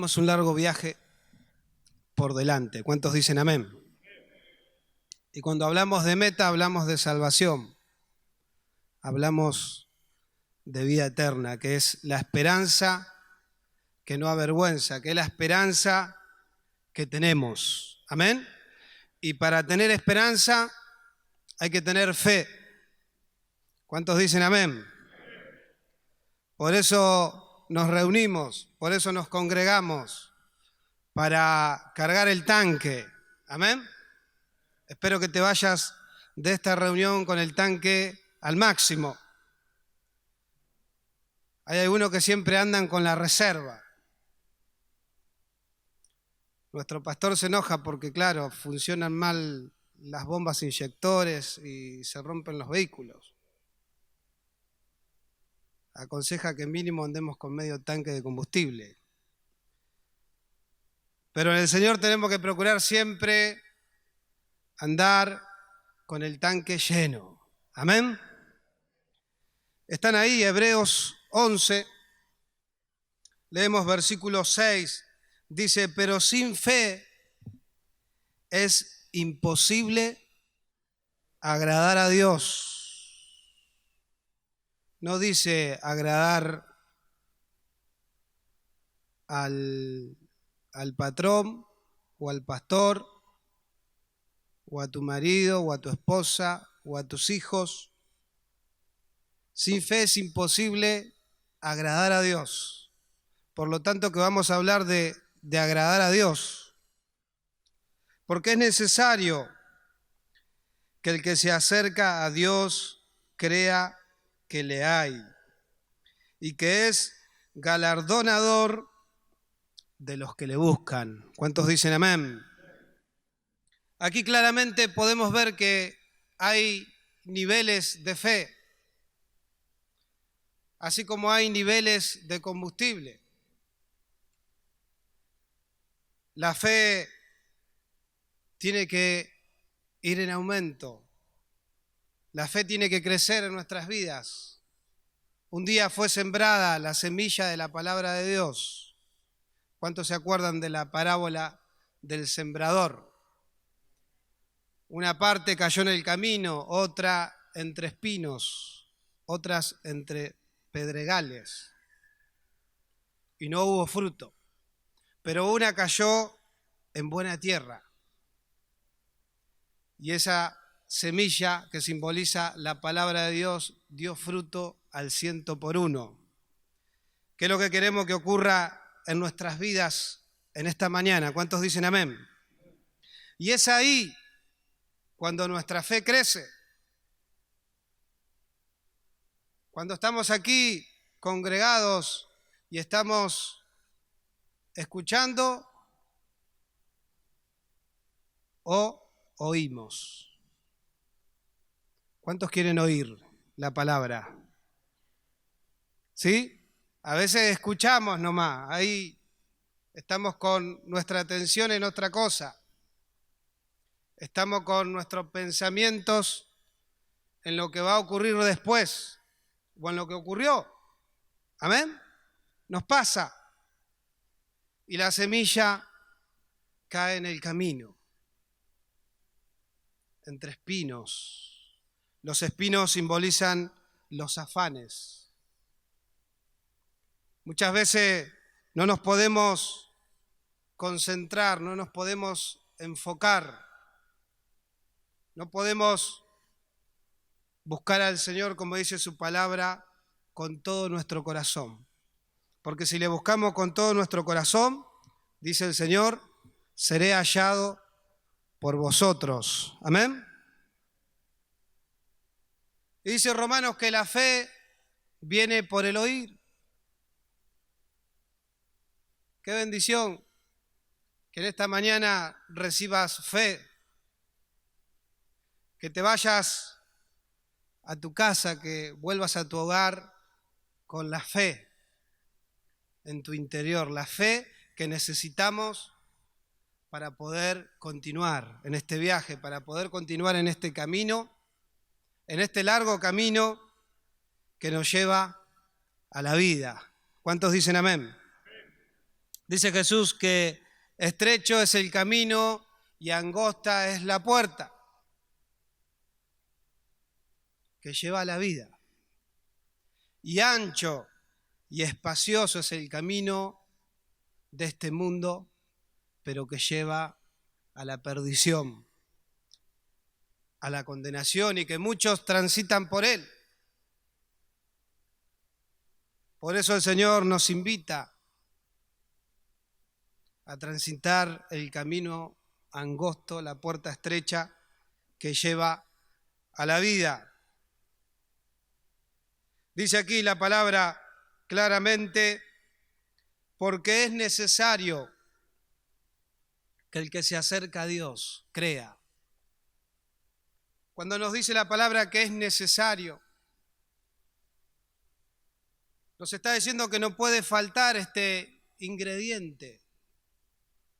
Tenemos un largo viaje por delante. ¿Cuántos dicen amén? Y cuando hablamos de meta, hablamos de salvación. Hablamos de vida eterna, que es la esperanza que no avergüenza, que es la esperanza que tenemos. ¿Amén? Y para tener esperanza hay que tener fe. ¿Cuántos dicen amén? Por eso nos reunimos, por eso nos congregamos, para cargar el tanque. ¿Amén? Espero que te vayas de esta reunión con el tanque al máximo. Hay algunos que siempre andan con la reserva. Nuestro pastor se enoja porque, claro, funcionan mal las bombas inyectores y se rompen los vehículos. Aconseja que mínimo andemos con medio tanque de combustible. Pero en el Señor tenemos que procurar siempre andar con el tanque lleno. ¿Amén? Están ahí Hebreos 11, leemos versículo 6, dice, pero sin fe es imposible agradar a Dios. No dice agradar al patrón o al pastor o a tu marido o a tu esposa o a tus hijos. Sin fe es imposible agradar a Dios. Por lo tanto que vamos a hablar de agradar a Dios. Porque es necesario que el que se acerca a Dios crea que le hay y que es galardonador de los que le buscan. ¿Cuántos dicen amén? Aquí claramente podemos ver que hay niveles de fe, así como hay niveles de combustible. La fe tiene que ir en aumento. La fe tiene que crecer en nuestras vidas. Un día fue sembrada la semilla de la palabra de Dios. ¿Cuántos se acuerdan de la parábola del sembrador? Una parte cayó en el camino, otra entre espinos, otras entre pedregales. Y no hubo fruto. Pero una cayó en buena tierra. Y esa semilla que simboliza la palabra de Dios dio fruto al 100%. ¿Qué es lo que queremos que ocurra en nuestras vidas en esta mañana? ¿Cuántos dicen amén? Y es ahí cuando nuestra fe crece. Cuando estamos aquí congregados y estamos escuchando o oímos. ¿Cuántos quieren oír la palabra? ¿Sí? A veces escuchamos nomás, ahí estamos con nuestra atención en otra cosa. Estamos con nuestros pensamientos en lo que va a ocurrir después o en lo que ocurrió. ¿Amén? Nos pasa. Y la semilla cae en el camino, entre espinos. Los espinos simbolizan los afanes. Muchas veces no nos podemos concentrar, no nos podemos enfocar, no podemos buscar al Señor, como dice su palabra, con todo nuestro corazón. Porque si le buscamos con todo nuestro corazón, dice el Señor, seré hallado por vosotros. ¿Amén? Y dice Romanos que la fe viene por el oír. Qué bendición que en esta mañana recibas fe, que te vayas a tu casa, que vuelvas a tu hogar con la fe en tu interior, la fe que necesitamos para poder continuar en este viaje, para poder continuar en este camino, en este largo camino que nos lleva a la vida. ¿Cuántos dicen amén? Dice Jesús que estrecho es el camino y angosta es la puerta que lleva a la vida. Y ancho y espacioso es el camino de este mundo, pero que lleva a la perdición, a la condenación, y que muchos transitan por él. Por eso el Señor nos invita a transitar el camino angosto, la puerta estrecha que lleva a la vida. Dice aquí la palabra claramente, porque es necesario que el que se acerca a Dios crea. Cuando nos dice la palabra que es necesario, nos está diciendo que no puede faltar este ingrediente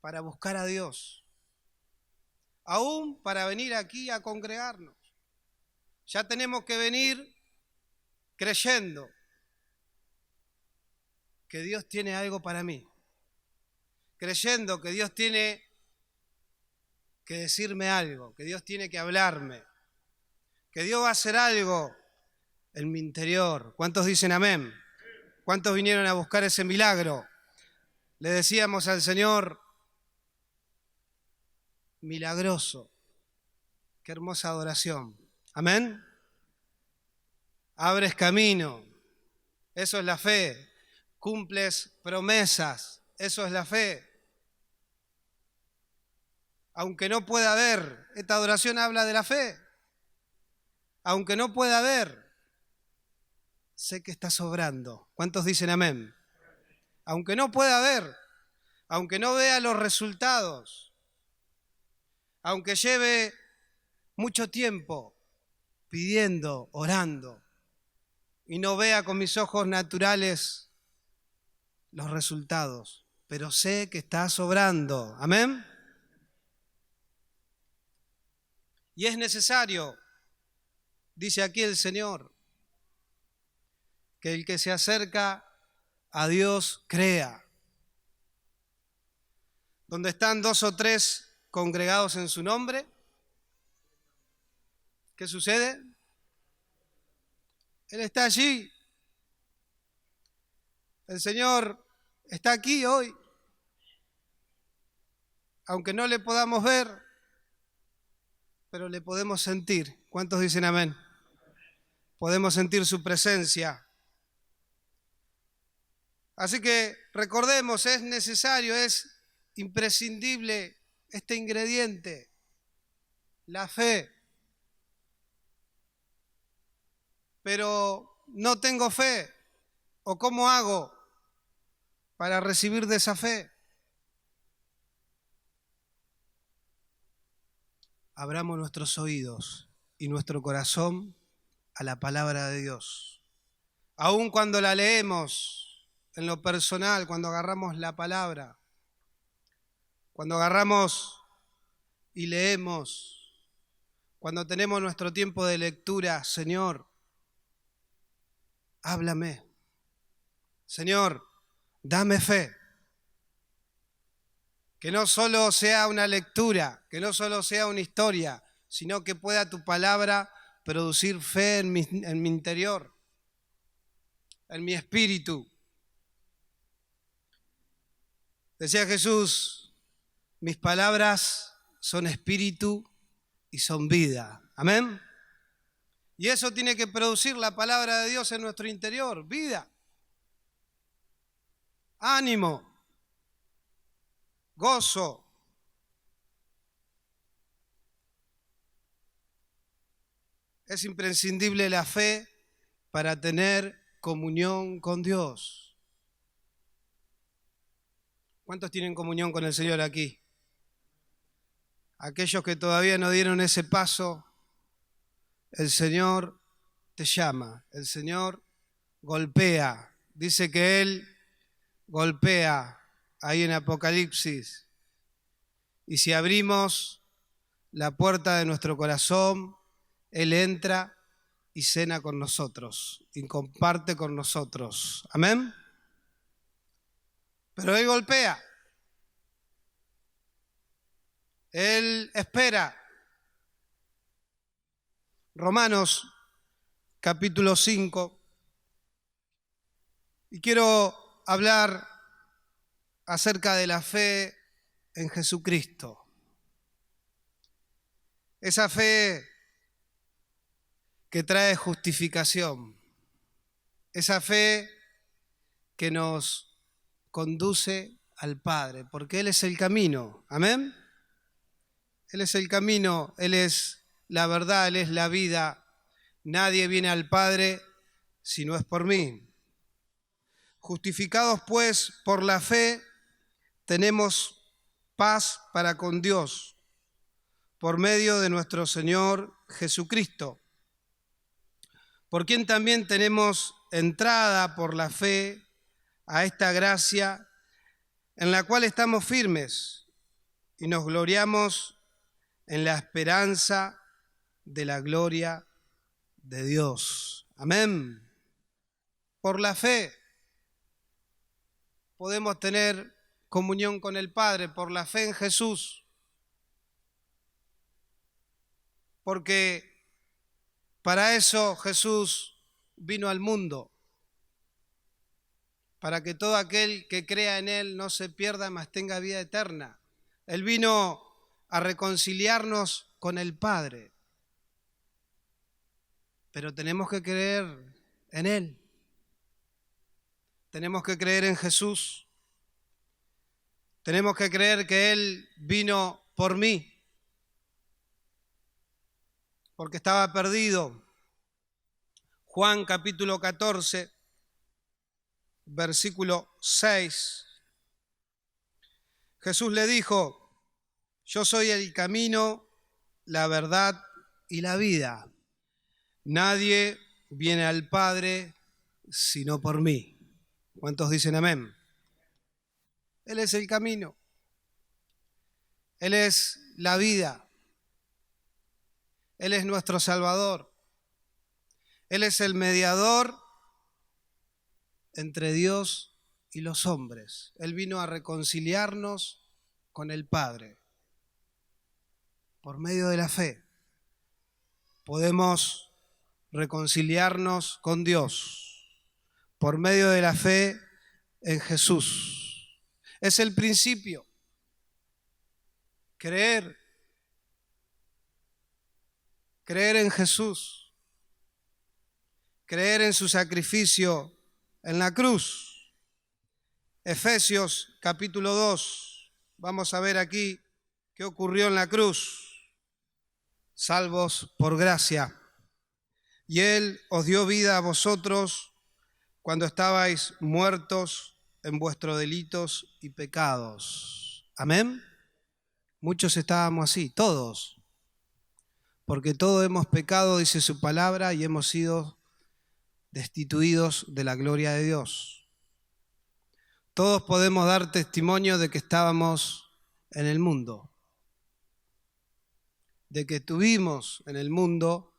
para buscar a Dios, aún para venir aquí a congregarnos. Ya tenemos que venir creyendo que Dios tiene algo para mí, creyendo que Dios tiene que decirme algo, que Dios tiene que hablarme, que Dios va a hacer algo en mi interior. ¿Cuántos dicen amén? ¿Cuántos vinieron a buscar ese milagro? Le decíamos al Señor, milagroso. Qué hermosa adoración. Amén. Abres camino. Eso es la fe. Cumples promesas. Eso es la fe. Aunque no pueda ver, esta adoración habla de la fe. Aunque no pueda ver, sé que está sobrando. ¿Cuántos dicen amén? Aunque no pueda ver, aunque no vea los resultados, aunque lleve mucho tiempo pidiendo, orando, y no vea con mis ojos naturales los resultados, pero sé que está sobrando. ¿Amén? Y es necesario, dice aquí el Señor, que el que se acerca a Dios crea. Donde están 2 o 3 congregados en su nombre, ¿qué sucede? Él está allí. El Señor está aquí hoy. Aunque no le podamos ver, pero le podemos sentir. ¿Cuántos dicen amén? Podemos sentir su presencia. Así que recordemos, es necesario, es imprescindible este ingrediente, la fe. Pero no tengo fe. ¿O cómo hago para recibir de esa fe? Abramos nuestros oídos y nuestro corazón a la palabra de Dios. Aun cuando la leemos en lo personal, cuando agarramos la palabra, cuando agarramos y leemos, cuando tenemos nuestro tiempo de lectura, Señor, háblame. Señor, dame fe. Que no solo sea una lectura, que no solo sea una historia, sino que pueda tu palabra producir fe en mi interior, en mi espíritu. Decía Jesús, mis palabras son espíritu y son vida. Amén. Y eso tiene que producir la palabra de Dios en nuestro interior, vida, ánimo, gozo. Es imprescindible la fe para tener comunión con Dios. ¿Cuántos tienen comunión con el Señor aquí? Aquellos que todavía no dieron ese paso, el Señor te llama, el Señor golpea. Dice que Él golpea ahí en Apocalipsis. Y si abrimos la puerta de nuestro corazón, Él entra y cena con nosotros y comparte con nosotros. Amén. Pero Él golpea. Él espera. Romanos capítulo 5. Y quiero hablar acerca de la fe en Jesucristo. Esa fe que trae justificación. Esa fe que nos conduce al Padre, porque Él es el camino. Amén. Él es el camino, Él es la verdad, Él es la vida. Nadie viene al Padre si no es por mí. Justificados pues por la fe, tenemos paz para con Dios, por medio de nuestro Señor Jesucristo, por quien también tenemos entrada por la fe a esta gracia en la cual estamos firmes y nos gloriamos en la esperanza de la gloria de Dios. Amén. Por la fe podemos tener comunión con el Padre, por la fe en Jesús. Porque para eso Jesús vino al mundo, para que todo aquel que crea en Él no se pierda, mas tenga vida eterna. Él vino a reconciliarnos con el Padre. Pero tenemos que creer en Él. Tenemos que creer en Jesús. Tenemos que creer que Él vino por mí, porque estaba perdido. Juan capítulo 14, versículo 6. Jesús le dijo: yo soy el camino, la verdad y la vida. Nadie viene al Padre sino por mí. ¿Cuántos dicen amén? Él es el camino. Él es la vida. Él es nuestro Salvador. Él es el mediador entre Dios y los hombres. Él vino a reconciliarnos con el Padre. Por medio de la fe podemos reconciliarnos con Dios. Por medio de la fe en Jesús. Es el principio. Creer en Jesús. Creer en su sacrificio en la cruz. Efesios capítulo 2. Vamos a ver aquí qué ocurrió en la cruz. Salvos por gracia. Y Él os dio vida a vosotros cuando estabais muertos en vuestros delitos y pecados. Amén. Muchos estábamos así, todos. Porque todos hemos pecado, dice su palabra, y hemos sido destituidos de la gloria de Dios. Todos podemos dar testimonio de que estábamos en el mundo, de que estuvimos en el mundo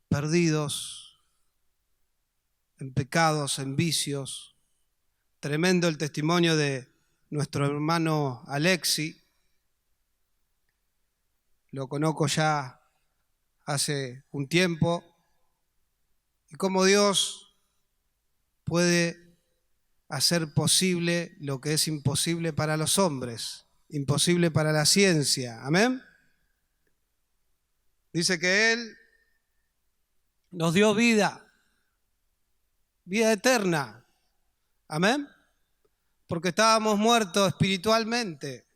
perdidos en pecados, en vicios. Tremendo el testimonio de nuestro hermano Alexi. Lo conozco ya hace un tiempo. Y cómo Dios puede hacer posible lo que es imposible para los hombres, imposible para la ciencia. Amén. Dice que Él nos dio vida eterna. Amén. Porque estábamos muertos espiritualmente.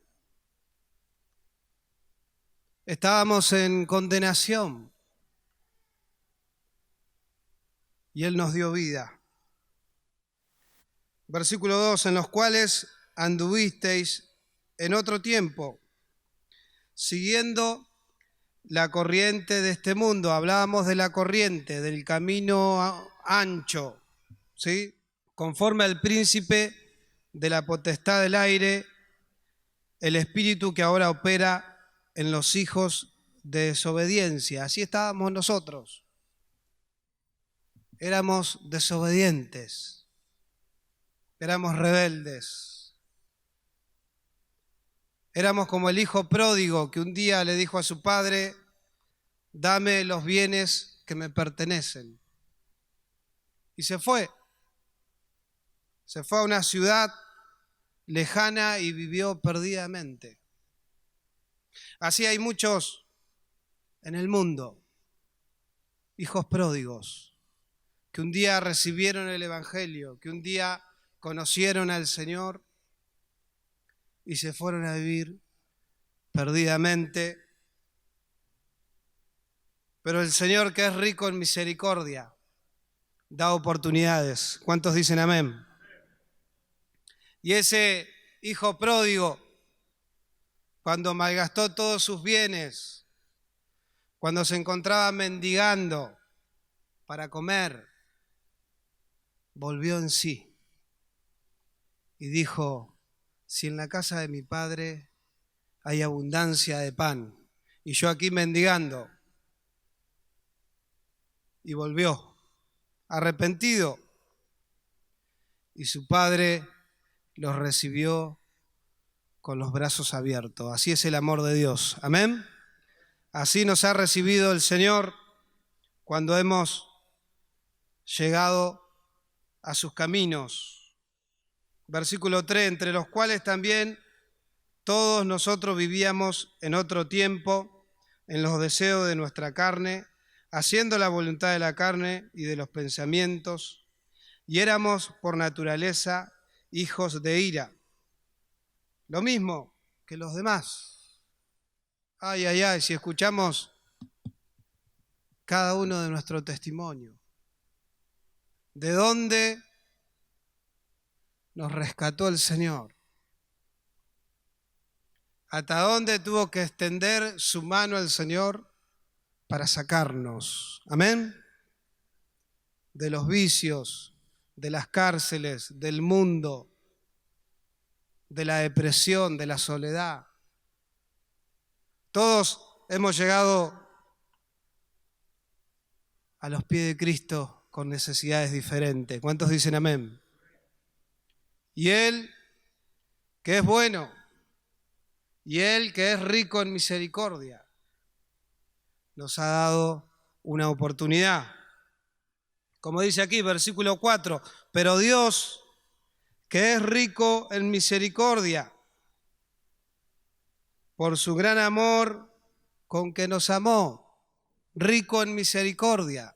Estábamos en condenación. Y Él nos dio vida. Versículo 2, en los cuales anduvisteis en otro tiempo, siguiendo la corriente de este mundo. Hablábamos de la corriente, del camino ancho, ¿sí? Conforme al príncipe de la potestad del aire, el espíritu que ahora opera en los hijos de desobediencia. Así estábamos nosotros. Éramos desobedientes. éramos rebeldes. Éramos como el hijo pródigo que un día le dijo a su padre: dame los bienes que me pertenecen. Y se fue. Se fue a una ciudad lejana y vivió perdidamente. Así hay muchos en el mundo, hijos pródigos, que un día recibieron el Evangelio, que un día conocieron al Señor y se fueron a vivir perdidamente. Pero el Señor, que es rico en misericordia, da oportunidades. ¿Cuántos dicen amén? Y ese hijo pródigo, cuando malgastó todos sus bienes, cuando se encontraba mendigando para comer, volvió en sí y dijo: si en la casa de mi padre hay abundancia de pan y yo aquí mendigando. Y volvió arrepentido, y su padre los recibió con los brazos abiertos. Así es el amor de Dios. Amén. Así nos ha recibido el Señor cuando hemos llegado a sus caminos. Versículo 3, entre los cuales también todos nosotros vivíamos en otro tiempo, en los deseos de nuestra carne, haciendo la voluntad de la carne y de los pensamientos, y éramos por naturaleza hijos de ira, lo mismo que los demás. Ay, ay, ay, si escuchamos cada uno de nuestro testimonio, ¿de dónde nos rescató el Señor? ¿Hasta dónde tuvo que extender su mano el Señor para sacarnos? Amén. De los vicios, de las cárceles, del mundo, de la depresión, de la soledad. Todos hemos llegado a los pies de Cristo con necesidades diferentes. ¿Cuántos dicen amén? Y Él, que es bueno, y Él, que es rico en misericordia, nos ha dado una oportunidad. Como dice aquí, versículo 4, pero Dios, que es rico en misericordia, por su gran amor con que nos amó, rico en misericordia.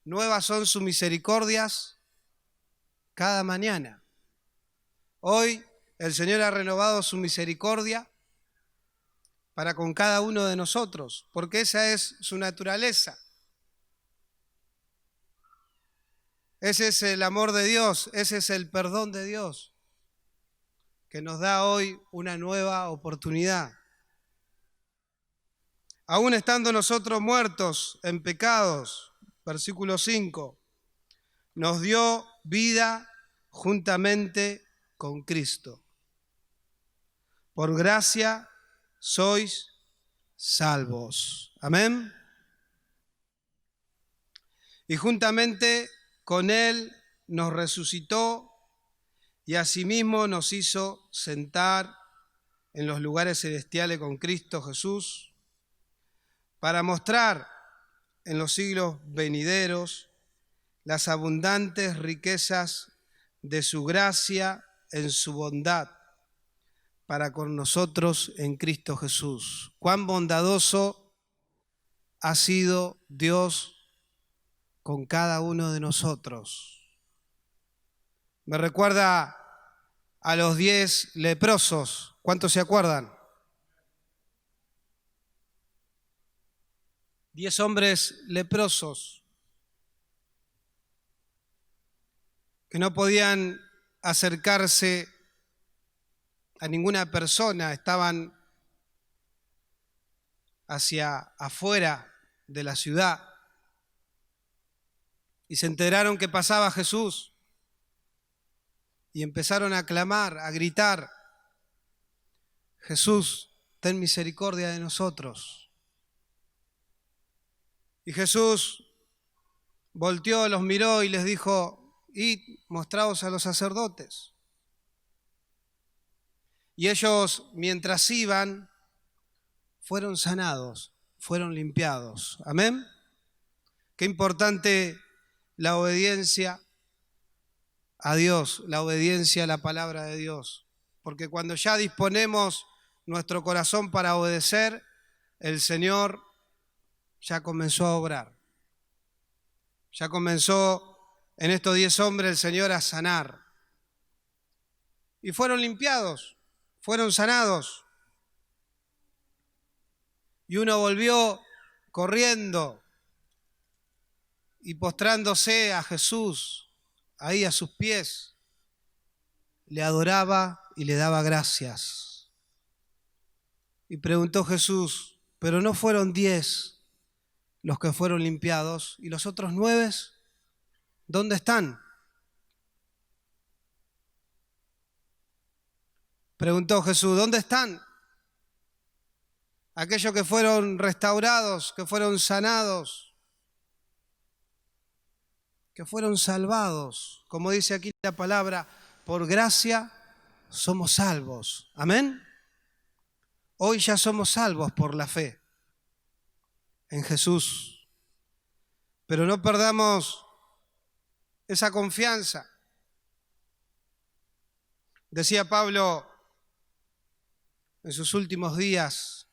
Nuevas son sus misericordias cada mañana. Hoy el Señor ha renovado su misericordia para con cada uno de nosotros, porque esa es su naturaleza. Ese es el amor de Dios, ese es el perdón de Dios, que nos da hoy una nueva oportunidad. Aún estando nosotros muertos en pecados, versículo 5, nos dio vida juntamente con Cristo. Por gracia sois salvos. Amén. Y juntamente con Él nos resucitó y asimismo nos hizo sentar en los lugares celestiales con Cristo Jesús, para mostrar en los siglos venideros las abundantes riquezas de su gracia en su bondad para con nosotros en Cristo Jesús. Cuán bondadoso ha sido Dios con cada uno de nosotros. Me recuerda a los 10 leprosos. ¿Cuántos se acuerdan? 10 hombres leprosos que no podían acercarse a ninguna persona, estaban hacia afuera de la ciudad y se enteraron que pasaba Jesús y empezaron a clamar, a gritar: Jesús, ten misericordia de nosotros. Y Jesús volteó, los miró y les dijo: y mostraos a los sacerdotes. Y ellos, mientras iban, fueron sanados, fueron limpiados. Amén. Qué importante la obediencia a Dios, la obediencia a la palabra de Dios. Porque cuando ya disponemos nuestro corazón para obedecer, el Señor ya comenzó a obrar. Ya comenzó en estos 10 hombres el Señor a sanar. Y fueron limpiados, fueron sanados. Y uno volvió corriendo y postrándose a Jesús, ahí a sus pies, le adoraba y le daba gracias. Y preguntó Jesús, ¿pero no fueron 10 los que fueron limpiados? ¿Y los otros 9? ¿Dónde están? Preguntó Jesús, ¿dónde están? Aquellos que fueron restaurados, que fueron sanados, que fueron salvados. Como dice aquí la palabra, por gracia somos salvos. Amén. Hoy ya somos salvos por la fe en Jesús. Pero no perdamos esa confianza. Decía Pablo en sus últimos días,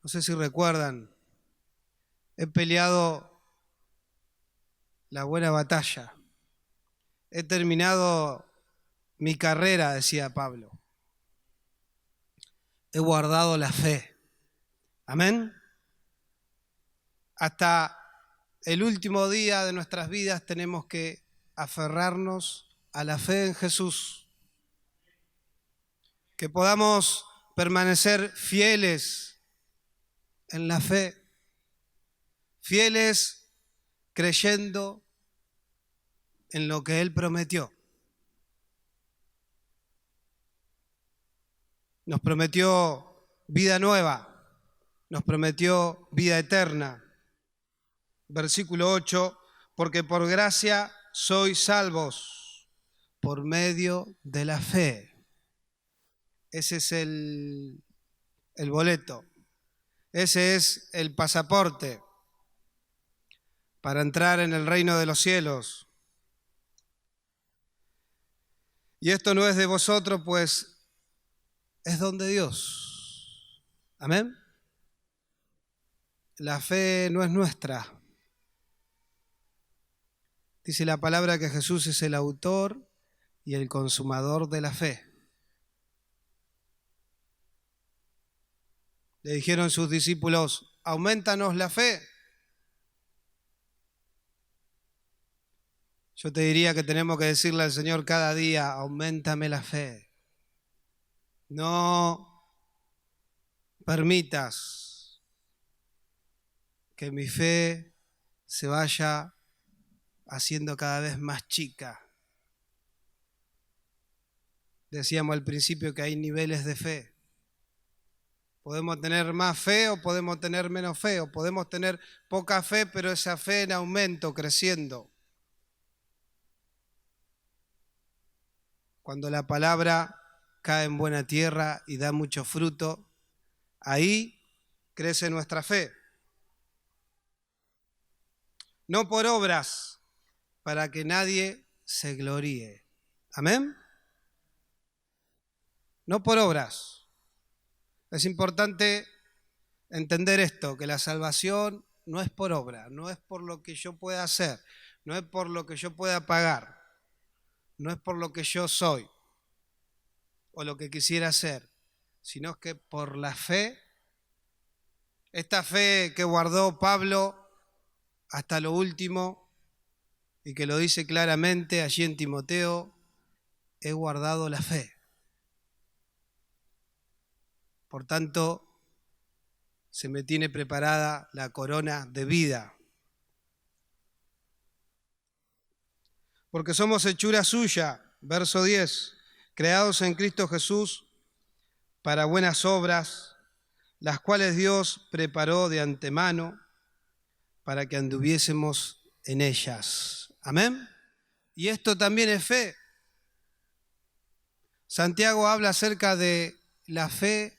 no sé si recuerdan, he peleado la buena batalla. He terminado mi carrera, decía Pablo. He guardado la fe. Amén. Hasta el último día de nuestras vidas tenemos que aferrarnos a la fe en Jesús. Que podamos permanecer fieles en la fe. Fieles creyendo en lo que Él prometió. Nos prometió vida nueva, nos prometió vida eterna. Versículo 8, porque por gracia sois salvos por medio de la fe. Ese es el boleto, ese es el pasaporte para entrar en el reino de los cielos. Y esto no es de vosotros, pues es don de Dios. Amén. La fe no es nuestra. Dice la palabra que Jesús es el autor y el consumador de la fe. Le dijeron sus discípulos, aumentanos la fe. Yo te diría que tenemos que decirle al Señor cada día, auméntame la fe. No permitas que mi fe se vaya haciendo cada vez más chica. Decíamos al principio que hay niveles de fe. Podemos tener más fe o podemos tener menos fe, o podemos tener poca fe, pero esa fe en aumento, creciendo. Cuando la palabra cae en buena tierra y da mucho fruto, ahí crece nuestra fe. No por obras, para que nadie se gloríe. ¿Amén? No por obras. Es importante entender esto, que la salvación no es por obra, no es por lo que yo pueda hacer, no es por lo que yo pueda pagar. No es por lo que yo soy o lo que quisiera hacer, sino que por la fe, esta fe que guardó Pablo hasta lo último y que lo dice claramente allí en Timoteo, he guardado la fe. Por tanto, se me tiene preparada la corona de vida. Porque somos hechura suya, verso 10, creados en Cristo Jesús para buenas obras, las cuales Dios preparó de antemano para que anduviésemos en ellas. Amén. Y esto también es fe. Santiago habla acerca de la fe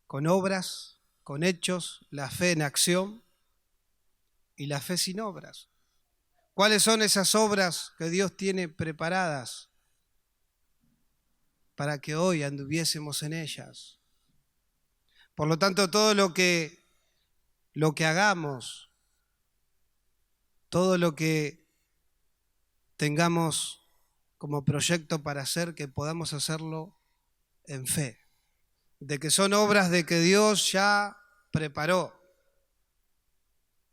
con obras, con hechos, la fe en acción y la fe sin obras. ¿Cuáles son esas obras que Dios tiene preparadas para que hoy anduviésemos en ellas? Por lo tanto, todo lo que hagamos, todo lo que tengamos como proyecto para hacer, que podamos hacerlo en fe, de que son obras de que Dios ya preparó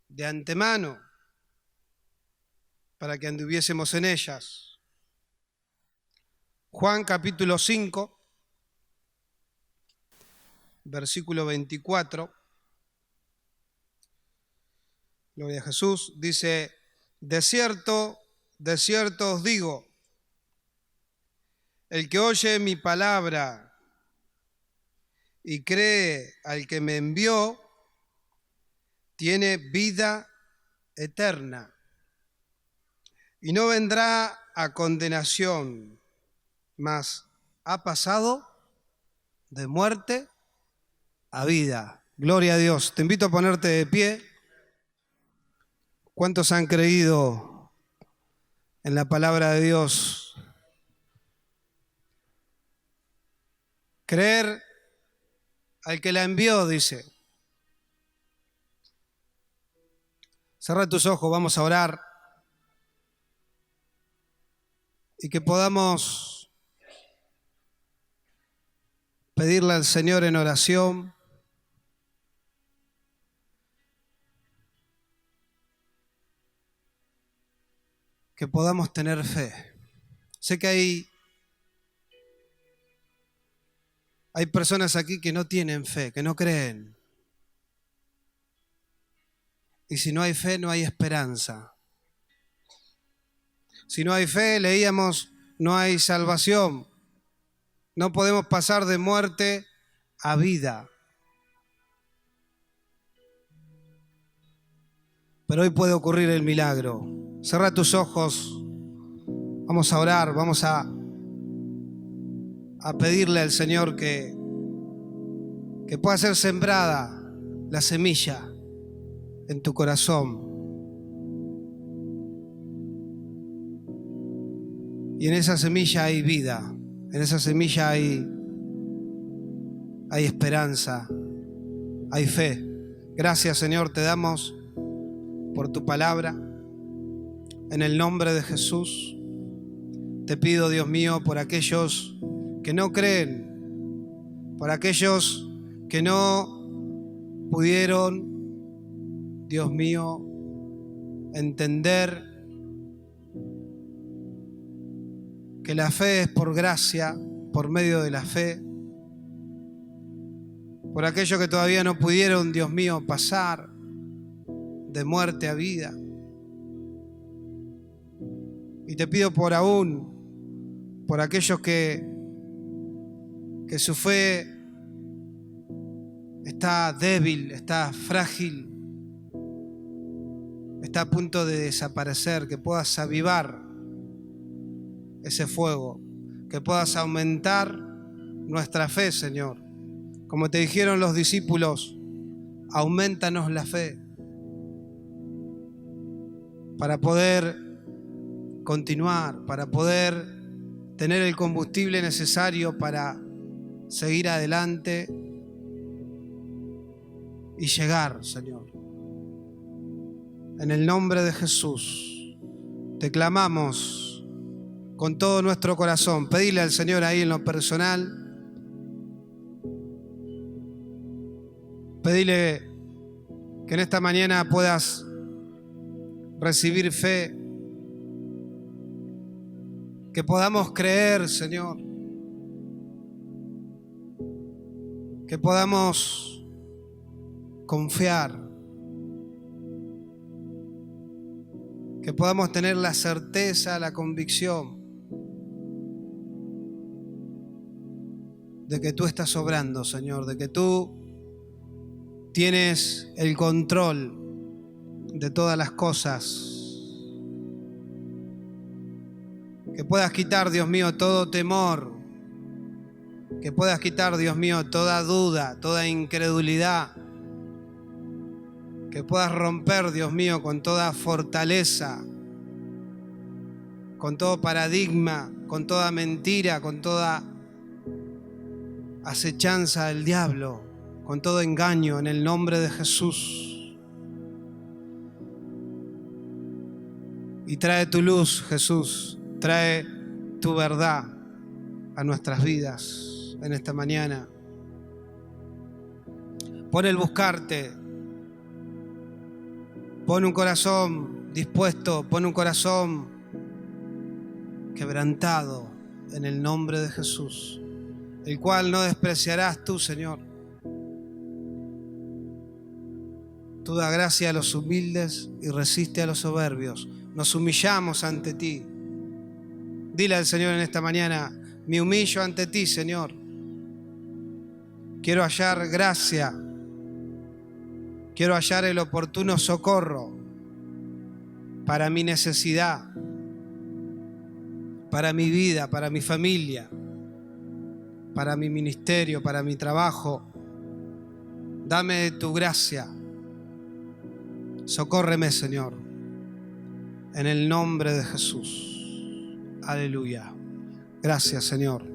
de antemano para que anduviésemos en ellas. Juan capítulo 5, versículo 24, gloria a Jesús, dice: de cierto os digo, el que oye mi palabra y cree al que me envió, tiene vida eterna y no vendrá a condenación, mas ha pasado de muerte a vida. Gloria a Dios. Te invito a ponerte de pie. ¿Cuántos han creído en la palabra de Dios? Creer al que la envió, dice. Cerra tus ojos, vamos a orar. Y que podamos pedirle al Señor en oración que podamos tener fe. Sé que hay personas aquí que no tienen fe, que no creen. Y si no hay fe, no hay esperanza. Si no hay fe, leíamos, no hay salvación. No podemos pasar de muerte a vida. Pero hoy puede ocurrir el milagro. Cerra tus ojos. Vamos a orar, vamos a pedirle al Señor que pueda ser sembrada la semilla en tu corazón. Y en esa semilla hay vida, en esa semilla hay esperanza, hay fe. Gracias, Señor, te damos por tu palabra. En el nombre de Jesús, te pido, Dios mío, por aquellos que no creen, por aquellos que no pudieron, Dios mío, entender que la fe es por gracia, por medio de la fe. Por aquellos que todavía no pudieron, Dios mío, pasar de muerte a vida. Y te pido por aquellos que su fe está débil, está frágil, está a punto de desaparecer, que puedas avivar ese fuego, que puedas aumentar nuestra fe, Señor. Como te dijeron los discípulos, aumentanos la fe para poder continuar, para poder tener el combustible necesario para seguir adelante y llegar, Señor. En el nombre de Jesús te clamamos con todo nuestro corazón. Pedile al Señor ahí en lo personal. Pedile que en esta mañana puedas recibir fe, que podamos creer, Señor, que podamos confiar, que podamos tener la certeza, la convicción de que tú estás obrando, Señor, de que tú tienes el control de todas las cosas. Que puedas quitar, Dios mío, todo temor. Que puedas quitar, Dios mío, toda duda, toda incredulidad. Que puedas romper, Dios mío, con toda fortaleza, con todo paradigma, con toda mentira, con toda acechanza del diablo, con todo engaño, en el nombre de Jesús. Y trae tu luz, Jesús, trae tu verdad a nuestras vidas en esta mañana. Pon el buscarte, pon un corazón dispuesto, pon un corazón quebrantado en el nombre de Jesús, el cual no despreciarás tú, Señor. Tú da gracia a los humildes y resiste a los soberbios. Nos humillamos ante ti. Dile al Señor en esta mañana: me humillo ante ti, Señor. Quiero hallar gracia. Quiero hallar el oportuno socorro para mi necesidad, para mi vida, para mi familia, para mi ministerio, para mi trabajo. Dame tu gracia. Socórreme, Señor, en el nombre de Jesús. Aleluya. Gracias, Señor.